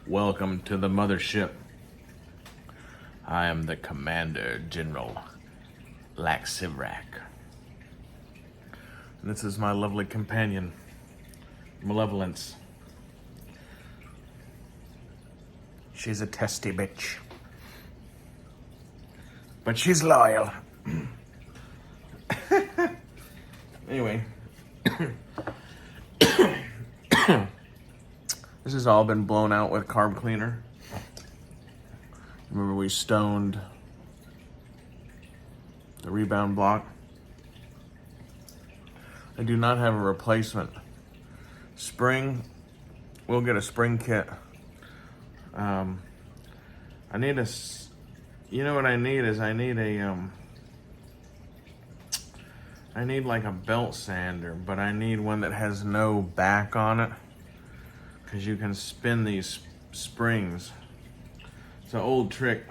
Welcome to the mothership. I am the Commander General Laxivrak. And this is my lovely companion, Malevolence. She's a testy bitch. But she's loyal. Anyway. This has all been blown out with carb cleaner. Remember we stoned the rebound block. I do not have a replacement. Spring, we'll get a spring kit. I need a, you know what I need is I need like a belt sander, but I need one that has no back on it, because you can spin these springs. It's an old trick.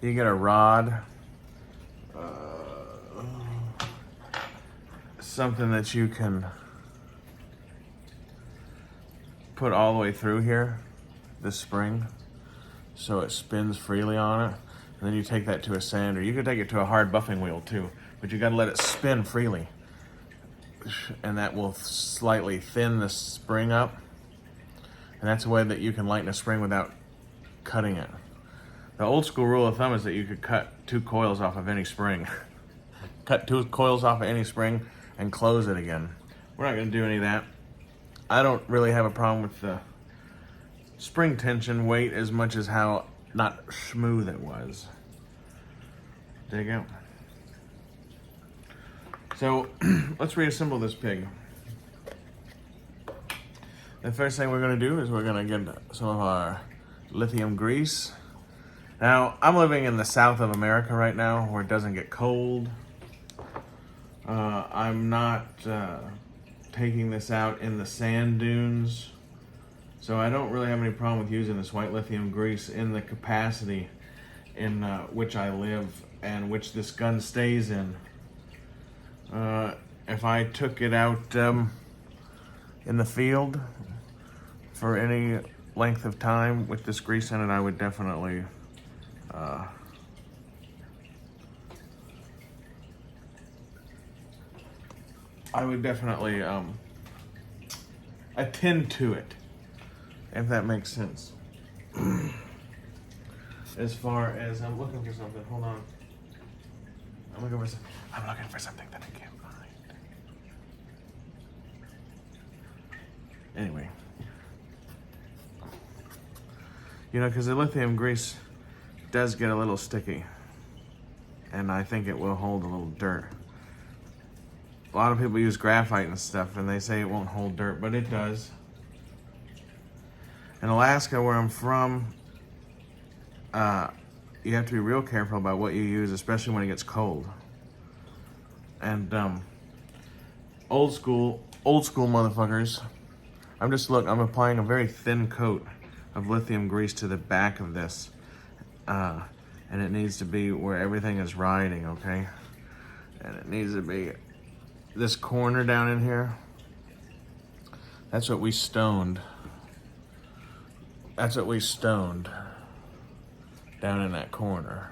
You get a rod, something that you can put all the way through here, this spring, so it spins freely on it. And then you take that to a sander. You could take it to a hard buffing wheel too, but you gotta let it spin freely. And that will slightly thin the spring up. And that's a way that you can lighten a spring without cutting it. The old school rule of thumb is that you could cut 2 coils off of any spring. Cut 2 coils off of any spring and close it again. We're not gonna do any of that. I don't really have a problem with the spring tension weight as much as how not smooth it was. Dig out. So let's reassemble this pig. The first thing we're gonna do is we're gonna get some of our lithium grease. Now, I'm living in the south of America right now where it doesn't get cold. I'm not taking this out in the sand dunes, so I don't really have any problem with using this white lithium grease in the capacity in which I live and which this gun stays in. If I took it out in the field for any length of time with this grease in it, I would definitely attend to it, if that makes sense. As far as I'm looking for something, hold on. I'm looking for something that I can't find. Anyway. You know, because the lithium grease does get a little sticky. And I think it will hold a little dirt. A lot of people use graphite and stuff and they say it won't hold dirt, but it does. In Alaska, where I'm from, you have to be real careful about what you use, especially when it gets cold. And old school motherfuckers. I'm applying a very thin coat of lithium grease to the back of this. And it needs to be where everything is riding, okay? And it needs to be this corner down in here. That's what we stoned. That's what we stoned down in that corner.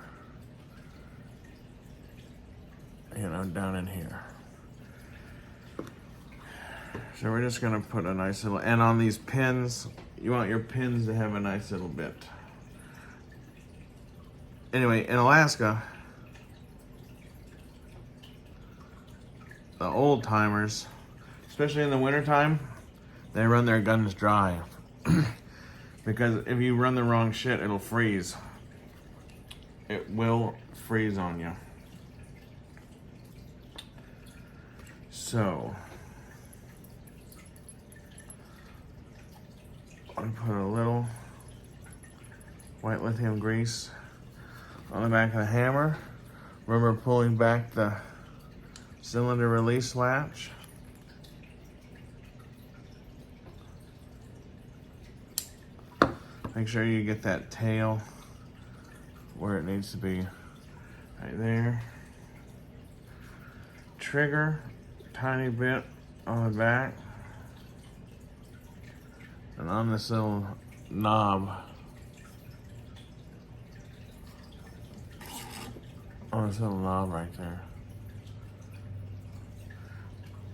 You know, down in here. So we're just gonna put a nice little, and on these pins, you want your pins to have a nice little bit. Anyway, in Alaska, the old timers, especially in the wintertime, they run their guns dry. Because if you run the wrong shit, it'll freeze. It will freeze on you. So, I'm gonna put a little white lithium grease on the back of the hammer. Remember pulling back the cylinder release latch. Make sure you get that tail where it needs to be, right there. Trigger, tiny bit on the back. And on this little knob. Oh, this little knob right there.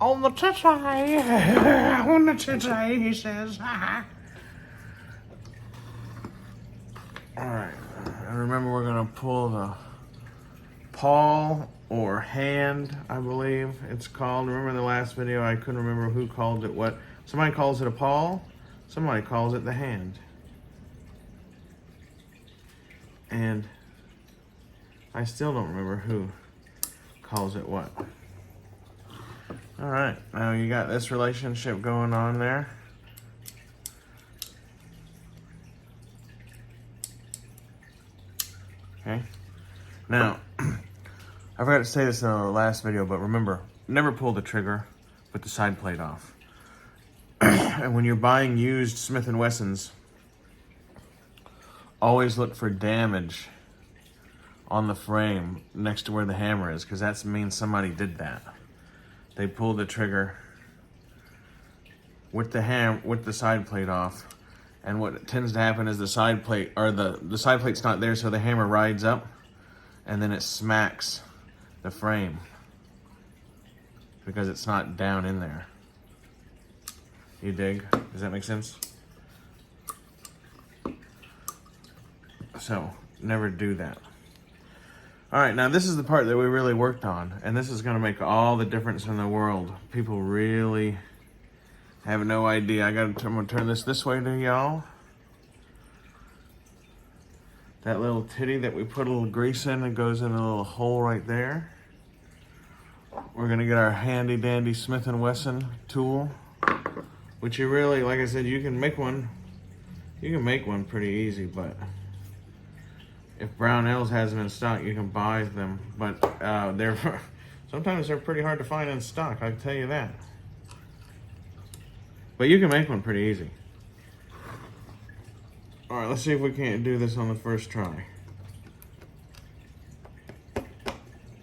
On the titty, on the titty, he says. Alright, and remember we're going to pull the paw or hand, I believe it's called. Remember in the last video I couldn't remember who called it what. Somebody calls it a paw, somebody calls it the hand. And I still don't remember who calls it what. Alright, now you got this relationship going on there. Okay. Now, I forgot to say this in the last video, but remember, never pull the trigger with the side plate off. And when you're buying used Smith and Wessons, always look for damage on the frame next to where the hammer is, because that means somebody did that. They pulled the trigger with the side plate off, and what tends to happen is the side plate, or the side plate's not there, so the hammer rides up, and then it smacks the frame because it's not down in there. You dig? Does that make sense? So, never do that. Alright, now this is the part that we really worked on, and this is going to make all the difference in the world. People really have no idea. I'm going to turn this way to y'all. That little titty that we put a little grease in, it goes in a little hole right there. We're going to get our handy dandy Smith and Wesson tool, which you really, like I said, you can make one. You can make one pretty easy, but if Brownells has them in stock, you can buy them. But sometimes they're pretty hard to find in stock, I can tell you that. But you can make one pretty easy. All right, let's see if we can't do this on the first try.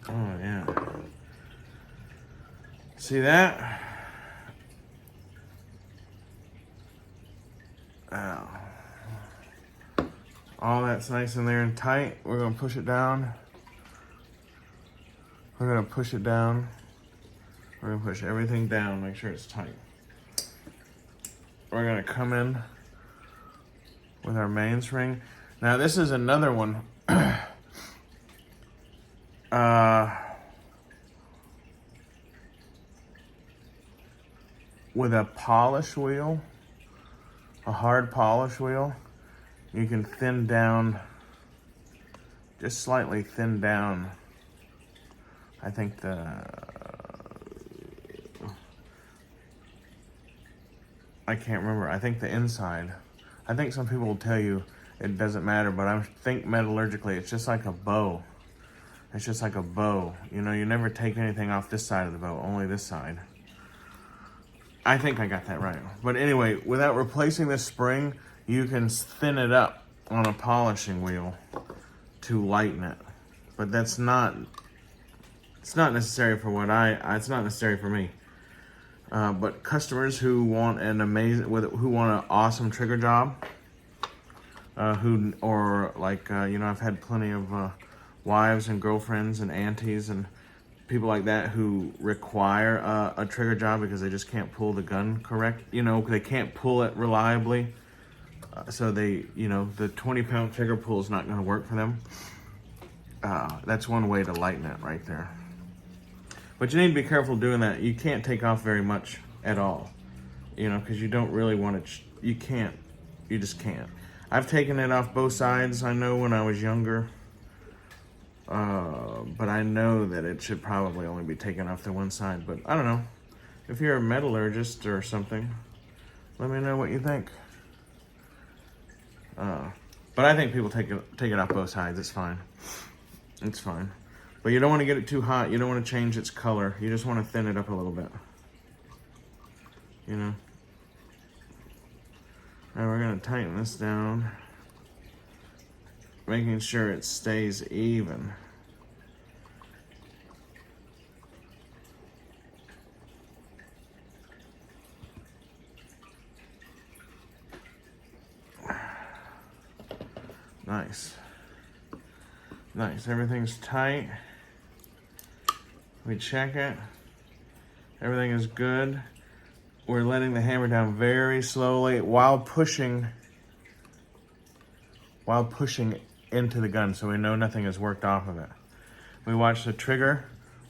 Oh, yeah. See that? Ow. All that's nice in there and tight. We're gonna push it down. We're gonna push it down. We're gonna push everything down, make sure it's tight. We're gonna come in with our mainspring. Now this is another one. With a polish wheel, a hard polish wheel, you can thin down, just slightly thin down, I think I can't remember, I think the inside. I think some people will tell you it doesn't matter, but I think metallurgically it's just like a bow. It's just like a bow. You know, you never take anything off this side of the bow, only this side. I think I got that right. But anyway, without replacing this spring, you can thin it up on a polishing wheel to lighten it. But that's not, it's not necessary for what it's not necessary for me. But customers who want an who want an awesome trigger job, you know, I've had plenty of wives and girlfriends and aunties and people like that who require a trigger job because they just can't pull the gun correct. You know, they can't pull it reliably. So they, you know, the 20-pound trigger pull is not going to work for them. That's one way to lighten it right there. But you need to be careful doing that. You can't take off very much at all, you know, because you don't really want to, you just can't. I've taken it off both sides, I know, when I was younger. But I know that it should probably only be taken off to one side. But I don't know. If you're a metallurgist or something, let me know what you think. But I think people take it off both sides. It's fine. It's fine. But you don't want to get it too hot. You don't want to change its color. You just want to thin it up a little bit. You know? Now we're going to tighten this down, making sure it stays even. Nice. Nice, everything's tight. We check it. Everything is good. We're letting the hammer down very slowly while pushing into the gun so we know nothing has worked off of it. We watch the trigger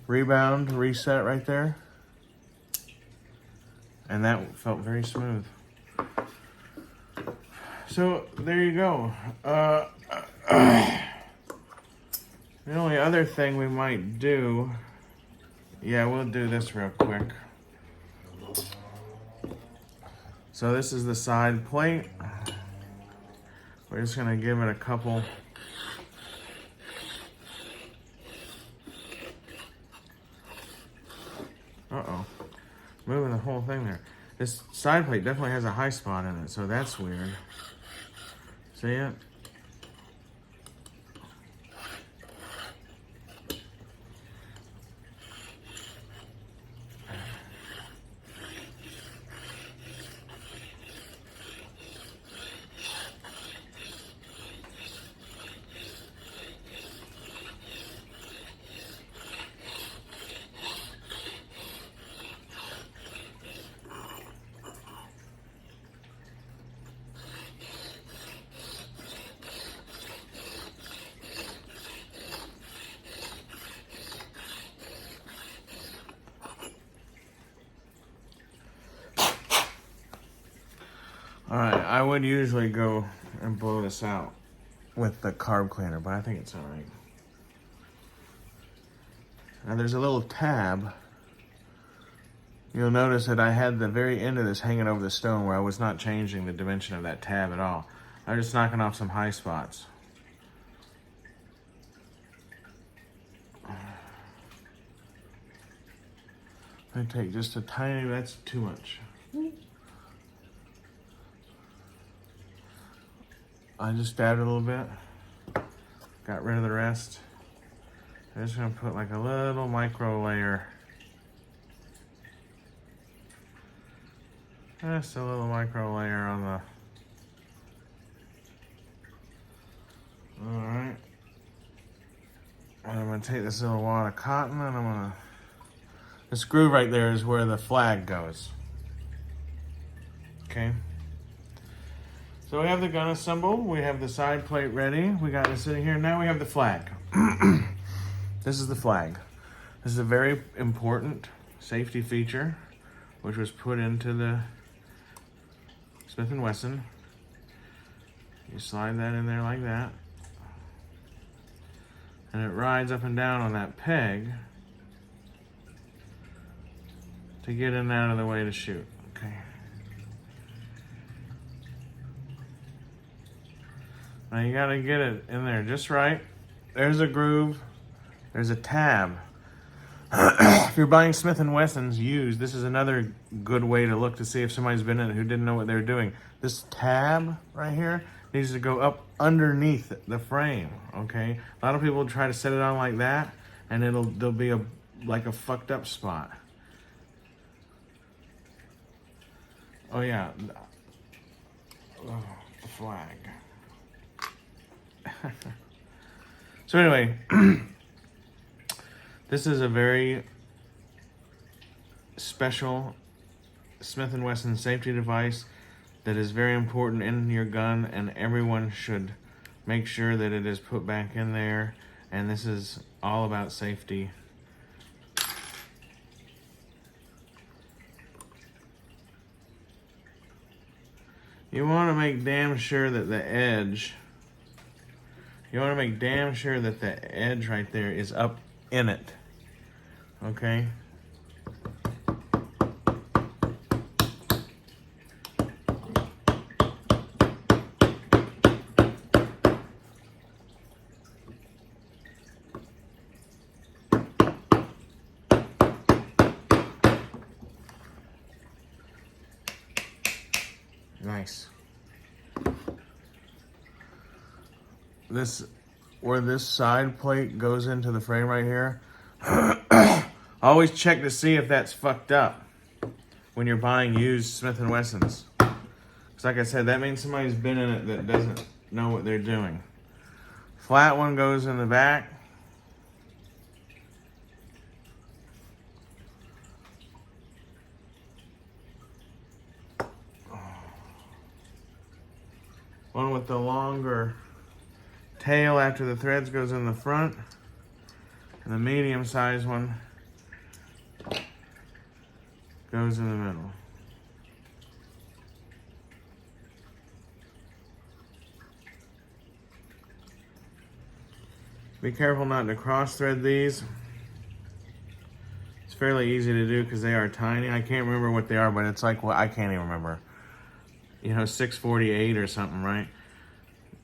rebound, reset right there. And that felt very smooth. So there you go. The only other thing we might do, yeah, we'll do this real quick. So this is the side plate. We're just gonna give it a couple. Uh-oh, moving the whole thing there. This side plate definitely has a high spot in it, so that's weird. See it? All right, I would usually go and blow this out with the carb cleaner, but I think it's all right. Now there's a little tab. You'll notice that I had the very end of this hanging over the stone where I was not changing the dimension of that tab at all. I was just knocking off some high spots. I take just a tiny, that's too much. I just dabbed it a little bit, got rid of the rest. I'm just gonna put like a little micro layer. Just a little micro layer on the, all right. And I'm gonna take this little wad of cotton and I'm gonna, this groove right there is where the flag goes. Okay. So we have the gun assembled, we have the side plate ready, we got it sitting here, now we have the flag. This is the flag. This is a very important safety feature which was put into the Smith and Wesson. You slide that in there like that. And it rides up and down on that peg to get in and out of the way to shoot, okay? Now you gotta get it in there just right. There's a groove, there's a tab. If you're buying Smith and Wessons used, this is another good way to look to see if somebody's been in it who didn't know what they were doing. This tab right here needs to go up underneath the frame, okay? A lot of people try to set it on like that and there'll be like a fucked up spot. Oh yeah, oh, the flag. So anyway, this is a very special Smith and Wesson safety device that is very important in your gun, and everyone should make sure that it is put back in there. And this is all about safety. You want to make damn sure that the edge, you want to make damn sure that the edge right there is up in it, okay? Nice. Where this side plate goes into the frame right here, always check to see if that's fucked up when you're buying used Smith and Wessons. Because like I said, that means somebody's been in it that doesn't know what they're doing. Flat one goes in the back. One with the longer tail after the threads goes in the front. And the medium sized one goes in the middle. Be careful not to cross thread these. It's fairly easy to do because they are tiny. I can't remember what they are, but it's like, well, I can't even remember. You know, 648 or something, right?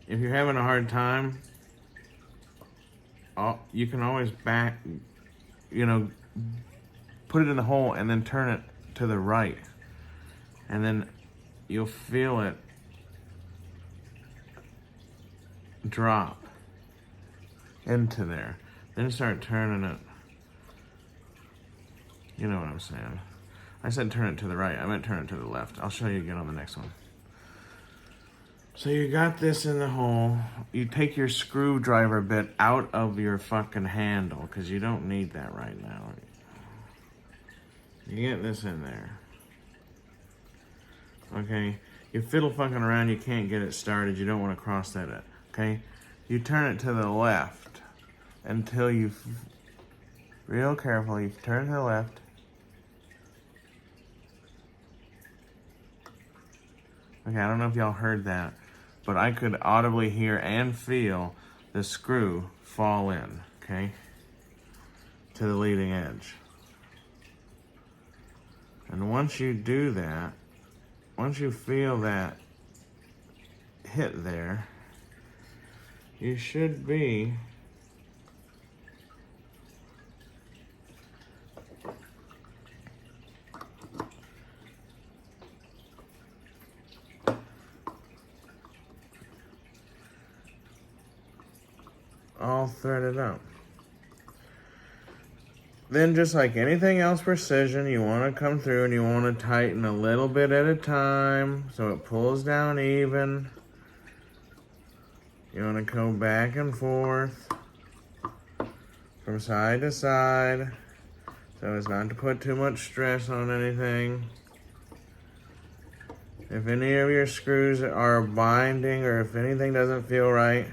If you're having a hard time, you can always back, you know, put it in the hole and then turn it to the right. And then you'll feel it drop into there. Then start turning it. You know what I'm saying. I said turn it to the right. I meant turn it to the left. I'll show you again on the next one. So you got this in the hole. You take your screwdriver bit out of your fucking handle because you don't need that right now. You get this in there. Okay? You fiddle fucking around, you can't get it started. You don't want to cross that up. Okay? You turn it to the left until you, real careful, you turn to the left. Okay, I don't know if y'all heard that, but I could audibly hear and feel the screw fall in, okay, to the leading edge. And once you do that, once you feel that hit there, you should be all threaded up. Then just like anything else precision, you want to come through and you want to tighten a little bit at a time so it pulls down even. You want to go back and forth from side to side so as not to put too much stress on anything. If any of your screws are binding or if anything doesn't feel right,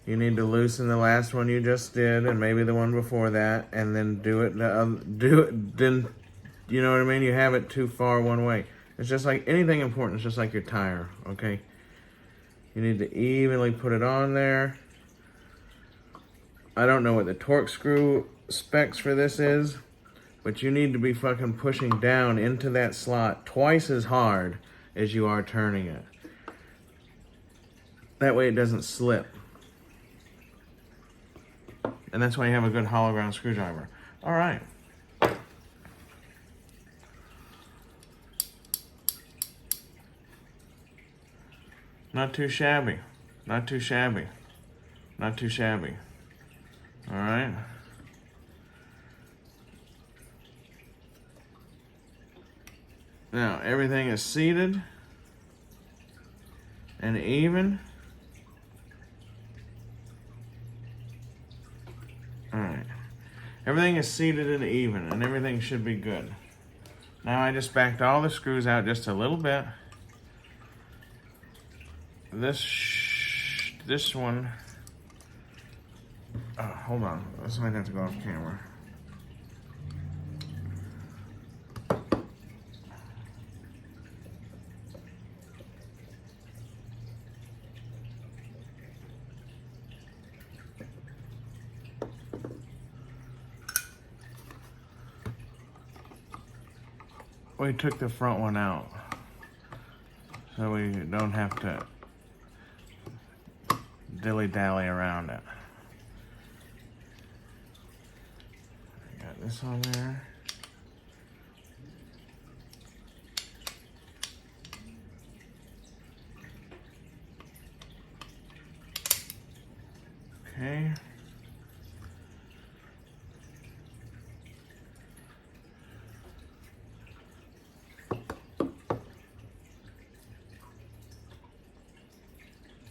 you need to loosen the last one you just did and maybe the one before that, and then do it then, you know what I mean? You have it too far one way. It's just like anything important, it's just like your tire, okay? You need to evenly put it on there. I don't know what the torque screw specs for this is, but you need to be fucking pushing down into that slot twice as hard as you are turning it. That way it doesn't slip. And that's why you have a good hollow ground screwdriver. All right. Not too shabby. Not too shabby. Not too shabby. All right. Now, everything is seated and even. Alright, everything is seated and even, and everything should be good. Now I just backed all the screws out just a little bit. This one, oh, hold on, this might have to go off camera. We took the front one out so we don't have to dilly-dally around it. Got this on there. Okay.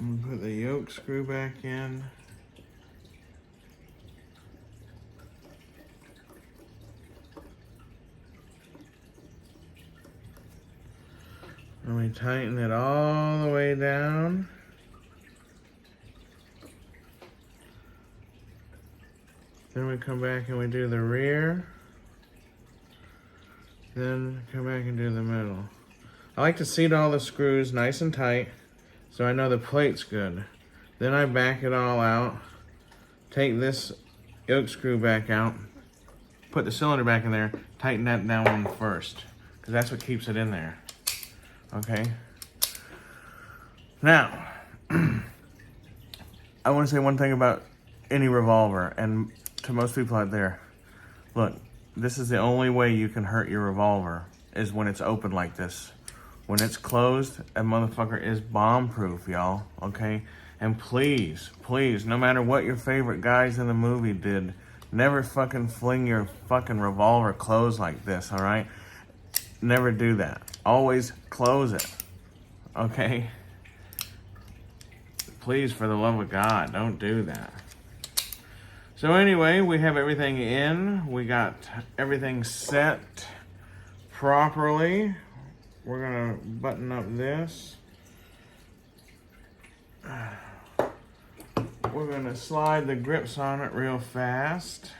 I'm gonna put the yoke screw back in. And we tighten it all the way down. Then we come back and we do the rear. Then come back and do the middle. I like to seat all the screws nice and tight so I know the plate's good. Then I back it all out, take this yoke screw back out, put the cylinder back in there, tighten that down one first, because that's what keeps it in there. Okay? Now, I want to say one thing about any revolver, and to most people out there, look, this is the only way you can hurt your revolver, is when it's open like this. When it's closed, that motherfucker is bomb-proof, y'all, okay? And please, please, no matter what your favorite guys in the movie did, never fucking fling your fucking revolver closed like this, all right? Never do that. Always close it, okay? Please, for the love of God, don't do that. So anyway, we have everything in. We got everything set properly. We're gonna button up this. We're gonna slide the grips on it real fast.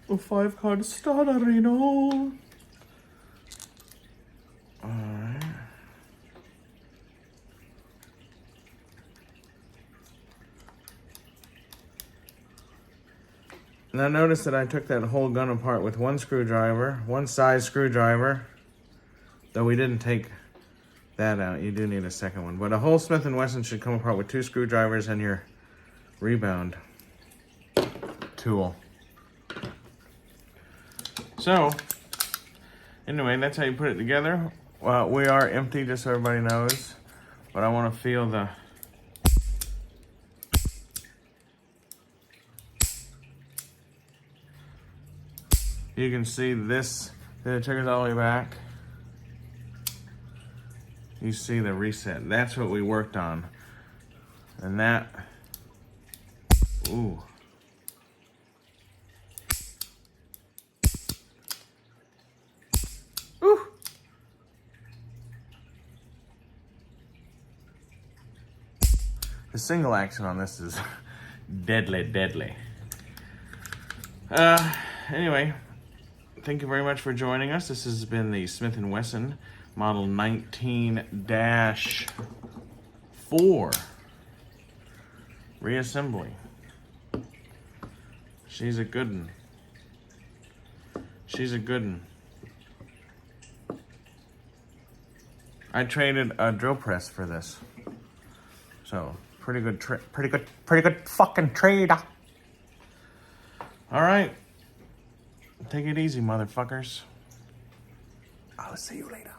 A 5-card starter, you know. Alright. Now notice that I took that whole gun apart with one screwdriver, one size screwdriver, though we didn't take that out. You do need a second one. But a whole Smith and Wesson should come apart with 2 screwdrivers and your rebound tool. So, anyway, that's how you put it together. Well, we are empty, just so everybody knows. But I want to feel the... You can see this, the trigger's all the way back. You see the reset. That's what we worked on. And that... Ooh. Ooh. The single action on this is deadly, deadly. Anyway, thank you very much for joining us. This has been the Smith and Wesson Model 19-4 reassembly. She's a good one. She's a good one. I traded a drill press for this. So, pretty good fucking trade. All right. Take it easy, motherfuckers. I'll see you later.